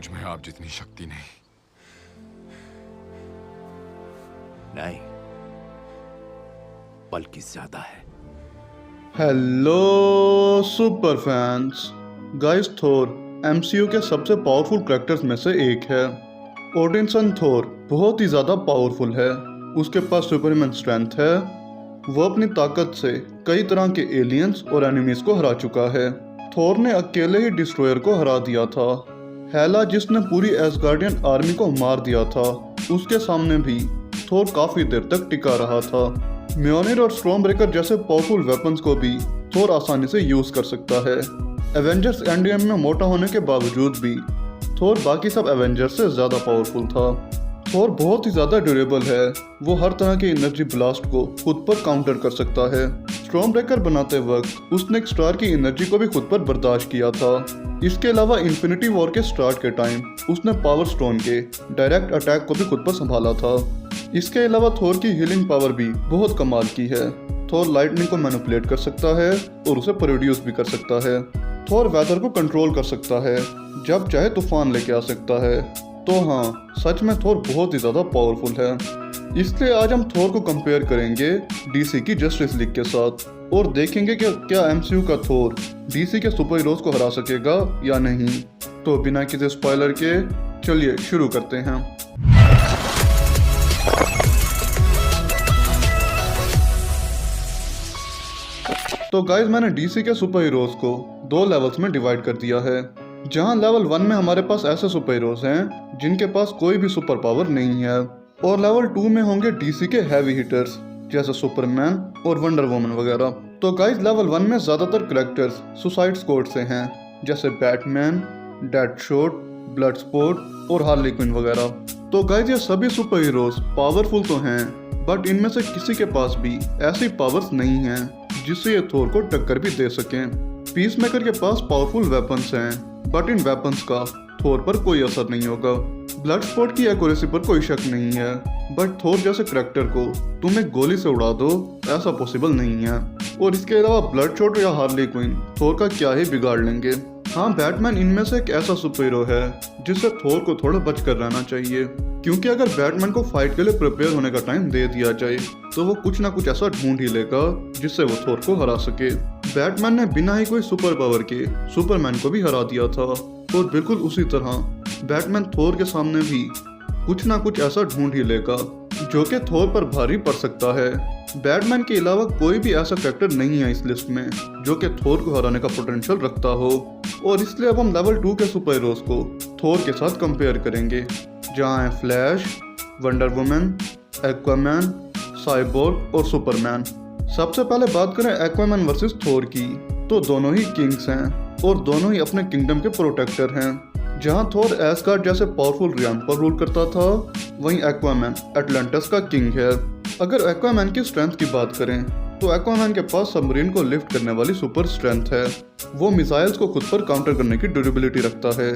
मुझ में आप जितनी शक्ति नहीं। नहीं, बल्कि ज्यादा है। Hello super fans. गाइस, थोर एमसीयू के सबसे पावरफुल कैरेक्टर्स में से एक है। ओडिनसन थोर बहुत ही ज़्यादा पावरफुल है। उसके पास सुपरमैन स्ट्रेंथ है। वो अपनी ताकत से कई तरह के एलियंस और एनिमीज को हरा चुका है। थोर ने अकेले ही डिस्ट्रॉयर को हरा दिया था। हेला, जिसने पूरी एसगार्डियन आर्मी को मार दिया था, उसके सामने भी थोर काफ़ी देर तक टिका रहा था। म्योनिर और स्टॉर्म ब्रेकर जैसे पावरफुल वेपन्स को भी थोर आसानी से यूज कर सकता है। एवेंजर्स एंड गेम में मोटा होने के बावजूद भी थोर बाकी सब एवेंजर्स से ज्यादा पावरफुल था। थोर बहुत ही ज्यादा ड्यूरेबल है। वो हर तरह के एनर्जी ब्लास्ट को खुद पर काउंटर कर सकता है। स्टॉर्म ब्रेकर बनाते वक्त उसने एक स्टार की एनर्जी को भी खुद पर बर्दाश्त किया था। इसके अलावा इन्फिनिटी वॉर के स्टार्ट के टाइम उसने पावर स्टोन के डायरेक्ट अटैक को भी खुद पर संभाला था। इसके अलावा थोर की हीलिंग पावर भी बहुत कमाल की है। थोर लाइटनिंग को मैनिपुलेट कर सकता है और उसे प्रोड्यूस भी कर सकता है। थोर वेदर को कंट्रोल कर सकता है, जब चाहे तूफान लेके आ सकता है। तो हाँ, सच में थोर बहुत ही ज़्यादा पावरफुल है। इसलिए आज हम थोर को कंपेयर करेंगे डीसी की जस्टिस लीग के साथ और देखेंगे कि क्या एमसीयू का थोर डीसी के सुपर हीरोज को हरा सकेगा या नहीं। तो बिना किसी स्पॉइलर के चलिए शुरू करते हैं। तो गाइज, मैंने डीसी के सुपर हीरोज को 2 लेवल्स में डिवाइड कर दिया है। जहां लेवल 1 में हमारे पास ऐसे सुपर हीरोज हैं जिनके पास कोई भी सुपर पावर नहीं है, और लेवल 2 में होंगे डीसी के हैवी हिटर्स जैसे सुपरमैन और वंडर वुमन वगैरह। तो गाइज, लेवल 1 में ज्यादातर कैरेक्टर्स सुसाइड स्क्वाड से हैं, जैसे बैटमैन, डेडशॉट, ब्लडस्पोर्ट और हार्ली क्विन वगैरह। तो गाइज, ये सभी सुपर हीरोज पावरफुल तो हैं, बट इनमें से किसी के पास भी ऐसी पावर्स नहीं हैं जिससे ये थोर को टक्कर भी दे सकें। पीसमेकर के पास पावरफुल वेपन्स हैं, बट इन वेपन्स का थोर पर कोई असर नहीं होगा। ब्लडस्पोर्ट की एक्यूरेसी पर कोई शक नहीं है, बट थोर जैसे करैक्टर को तुम एक गोली से उड़ा दो, ऐसा पॉसिबल नहीं है। और इसके अलावा ब्लडशॉट या हार्ली क्विन थोर का क्या ही बिगाड़ लेंगे। हाँ, बैटमैन इनमें से एक ऐसा सुपर हीरो है जिससे थोर को थोड़ा बच कर रहना चाहिए, क्योंकि अगर बैटमैन को फाइट के लिए प्रिपेयर होने का टाइम दे दिया जाए तो वो कुछ ना कुछ ऐसा ढूंढ ही लेगा जिससे वो थोर को हरा सके। बैटमैन ने बिना ही कोई सुपर पावर के सुपरमैन को भी हरा दिया था, और बिल्कुल उसी तरह बैटमैन थोर के सामने भी कुछ ना कुछ ऐसा ढूंढ ही लेगा जो कि थोर पर भारी पड़ सकता है। बैटमैन के अलावा कोई भी ऐसा कैरेक्टर नहीं है इस लिस्ट में जो कि थोर को हराने का पोटेंशियल रखता हो, और इसलिए अब हम लेवल 2 के सुपर हीरोज को थोर के साथ कंपेयर करेंगे, जहाँ है flash, wonder woman, Aquaman, cyborg और सुपरमैन। सबसे पहले बात करें एक्वामैन वर्सेस थोर की, तो दोनों ही किंग्स हैं और दोनों ही अपने किंगडम के प्रोटेक्टर हैं। जहां थोर एसगार्ड जैसे पावरफुल रियान पर रूल करता था, वहीं एक्वामैन एटलांटिस का किंग है। अगर एक्वामैन की स्ट्रेंथ की बात करें तो एक्वामैन के पास सबमरीन को लिफ्ट करने वाली सुपर स्ट्रेंथ है। वो मिसाइल्स को खुद पर काउंटर करने की ड्यूरेबिलिटी रखता है।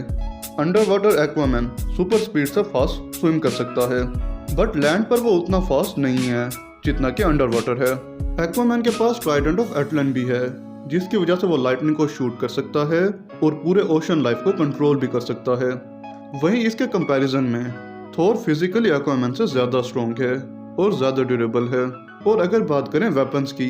Under water Aquaman super speed से फास्ट स्विम कर सकता है, बट लैंड पर वो उतना फास्ट नहीं है जितना कि अंडर वाटर है। एक्वामैन के पास ट्राइडेंट ऑफ एटलन भी है, जिसकी वजह से वो लाइटनिंग को शूट कर सकता है और पूरे ओशन लाइफ को कंट्रोल भी कर सकता है। वहीं इसके कंपैरिजन में थोर फिजिकली एक्वामैन से ज्यादा स्ट्रॉन्ग है और ज्यादा ड्यूरेबल है। और अगर बात करें वेपन्स की,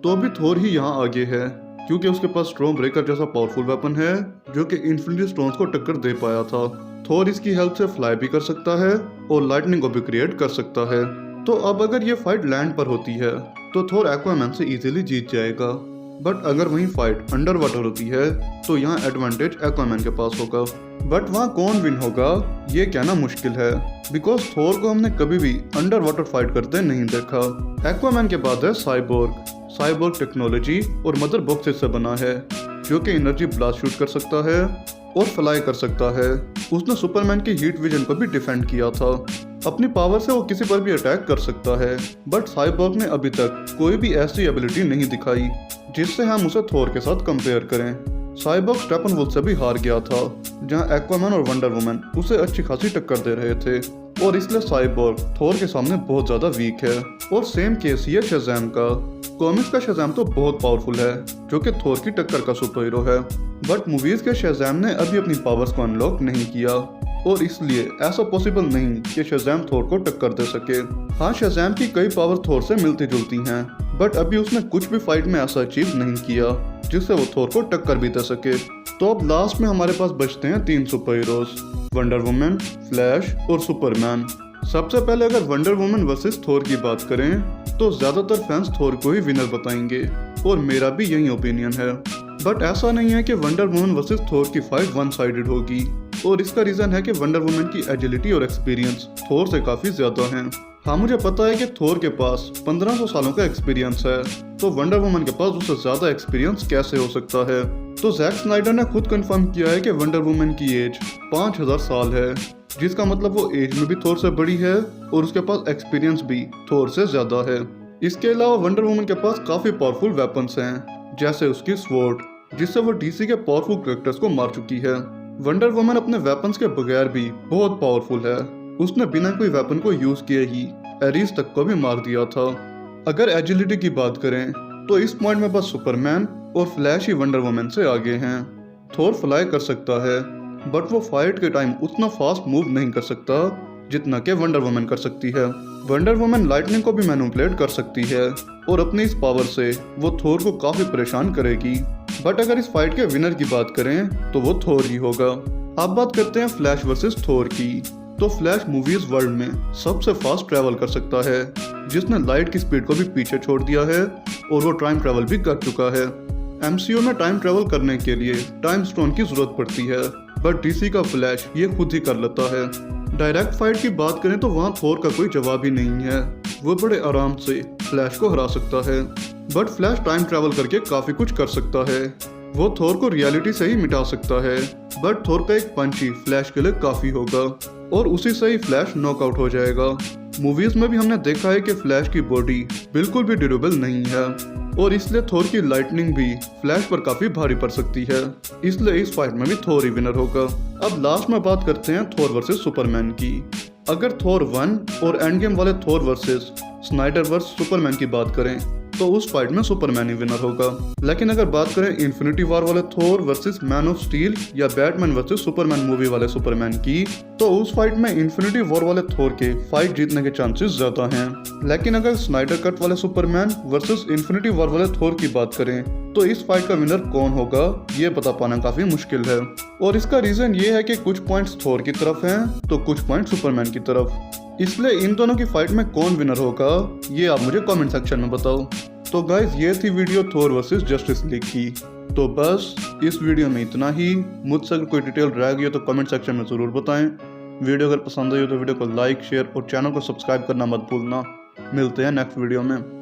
तो भी थोर ही यहाँ आगे है, क्योंकि उसके पास स्टॉर्म ब्रेकर जैसा पावरफुल वेपन है जो कि इन्फिनिटी स्टोन्स को टक्कर दे पाया था। थोर इसकी हेल्प से फ्लाई भी कर सकता है और लाइटनिंग को भी क्रिएट कर सकता है। तो अब अगर ये फाइट लैंड पर होती है तो थोर एक्वामैन से इजीली जीत जाएगा, बट अगर वहीं फाइट अंडर वाटर होती है तो यहाँ एडवांटेज एक्वामैन के पास होगा। बट वहाँ कौन विन होगा ये कहना मुश्किल है, बिकॉज थोर को हमने कभी भी अंडर वाटर फाइट करते नहीं देखा। एक्वामैन के बाद है साइबोर्ग। साइबोर्ग टेक्नोलॉजी और मदर बॉक्सेस से बना है, जो कि एनर्जी ब्लास्ट शूट कर सकता है और फ्लाई कर सकता है। उसने सुपरमैन की हीट विजन को भी डिफेंड किया था। अपनी पावर से वो किसी पर भी अटैक कर सकता है, बट साइबोर्ग ने अभी तक कोई भी ऐसी एबिलिटी नहीं दिखाई जिससे हम उसे थोर के साथ कंपेयर करें। साइबोर्ग स्टेपनवुल्फ से भी हार गया था, जहां एक्वामैन और वंडर वुमन उसे अच्छी खासी टक्कर दे रहे थे, और इसलिए साइबोर्ग थोर के सामने बहुत ज्यादा वीक है। और सेम केस ही है शज़ैम का। कॉमिक्स का शज़ैम तो बहुत पावरफुल है, जो कि थोर की टक्कर का सुपर हीरो है, बट मूवीज के शज़ैम ने अभी अपनी पावर्स को अनलॉक नहीं किया। और इसलिए ऐसा पॉसिबल नहीं कि शज़ैम थोर को टक्कर दे सके। हाँ, शज़ैम की कई पावर थोर से मिलती जुलती हैं, बट अभी उसने कुछ भी फाइट में ऐसा अचीव नहीं किया जिससे वो थोर को टक्कर भी दे सके। तो अब लास्ट में हमारे पास बचते हैं 3 super heroes, wonder woman, flash और सुपरमैन। सबसे पहले अगर वंडर वुमन वर्सेस थोर की बात करें तो ज्यादातर फैंस थोर को ही विनर बताएंगे और मेरा भी यही ओपिनियन है। बट ऐसा नहीं है कि वंडर वुमन वर्सेस थोर की फाइट वन साइडेड होगी, और इसका रीजन है कि वंडर वुमन की एजिलिटी और एक्सपीरियंस थोर से काफी ज्यादा है। हाँ, मुझे पता है कि थोर के पास 1500 सालों का एक्सपीरियंस है, तो वंडर वुमन के पास उससे ज्यादा एक्सपीरियंस कैसे हो सकता है। तो जैक स्नाइडर ने खुद कंफर्म किया है कि वंडर वुमन की एज 5000 साल है, जिसका मतलब वो एज में भी थोर से बड़ी है और उसके पास एक्सपीरियंस भी थोर से ज्यादा है। इसके अलावा वंडर वुमन के पास काफी पावरफुल वेपन्स हैं, जैसे उसकी स्वॉर्ड, जिससे वो डीसी के पावरफुल कैरेक्टर्स को मार चुकी है। वंडर वुमन अपने वेपन्स के बगैर भी बहुत पावरफुल है। उसने बिना कोई वेपन को यूज किए ही एरिस तक को भी मार दिया था। अगर एजिलिटी की बात करें तो इस पॉइंट में बस सुपरमैन और फ्लैश ही वंडर वुमन से आगे हैं। थोर फ्लाई कर सकता है, बट वो फाइट के टाइम उतना फास्ट मूव नहीं कर सकता जितना कि वंडर वुमन कर सकती है। वंडर वुमन लाइटनिंग को भी मैनिपुलेट कर सकती है और अपनी इस पावर से वो थोर को काफी परेशान करेगी। बट अगर इस फाइट के विनर की बात करें तो वो थोर ही होगा। अब बात करते हैं फ्लैश वर्सेस थोर की। तो फ्लैश मूवीज वर्ल्ड में सबसे फास्ट ट्रैवल कर सकता है, जिसने लाइट की स्पीड को भी पीछे छोड़ दिया है और वो टाइम ट्रैवल भी कर चुका है। एमसीयू में टाइम ट्रैवल करने के लिए टाइम स्टोन की जरूरत पड़ती है, बट डीसी का फ्लैश ये खुद ही कर लेता है। डायरेक्ट फाइट की बात करें तो वहाँ थोर का कोई जवाब ही नहीं है। वो बड़े आराम से फ्लैश को हरा सकता है, बट फ्लैश टाइम ट्रैवल करके काफी कुछ कर सकता है। वो थोर को रियलिटी से ही मिटा सकता है, बट थोर का एक पंच ही फ्लैश के लिए काफी होगा और उसी से ही फ्लैश नॉकआउट हो जाएगा। मूवीज में भी हमने देखा है कि फ्लैश की बॉडी बिल्कुल भी ड्यूरेबल नहीं है और इसलिए थोर की लाइटनिंग भी फ्लैश पर काफी भारी पड़ सकती है। इसलिए इस फाइट में भी थोर ही विनर होगा। अब लास्ट में बात करते हैं थोर वर्सेस सुपरमैन की। अगर थोर 1 और एंड गेम वाले थोर वर्सेस स्नाइडर वर्सेस सुपरमैन की बात करें तो उस फाइट में सुपरमैन ही विनर होगा। लेकिन अगर बात करें इन्फिनिटी वॉर वाले थोर वर्सेस मैन ऑफ स्टील या बैटमैन वर्सेस सुपरमैन मूवी वाले सुपरमैन की, तो उस फाइट में इन्फिनिटी वॉर वाले थोर के फाइट जीतने के चांसेस ज्यादा हैं। लेकिन अगर स्नाइडर कट वाले सुपरमैन वर्सेस इन्फिनिटी वॉर वाले थोर की बात करें तो इस फाइट का विनर कौन होगा ये बता पाना काफी मुश्किल है। और इसका रीजन ये है कि कुछ पॉइंट्स थोर की तरफ हैं तो कुछ पॉइंट सुपरमैन की तरफ। इसलिए इन दोनों की फाइट में कौन विनर होगा ये आप मुझे कमेंट सेक्शन में बताओ। तो गाइज ये थी वीडियो थोर वर्सेस जस्टिस लीग की। तो बस इस वीडियो में इतना ही। मुझसे अगर कोई डिटेल रह गई हो तो कमेंट सेक्शन में ज़रूर बताएं। वीडियो अगर पसंद आई हो तो वीडियो को लाइक, शेयर और चैनल को सब्सक्राइब करना मत भूलना। मिलते हैं नेक्स्ट वीडियो में।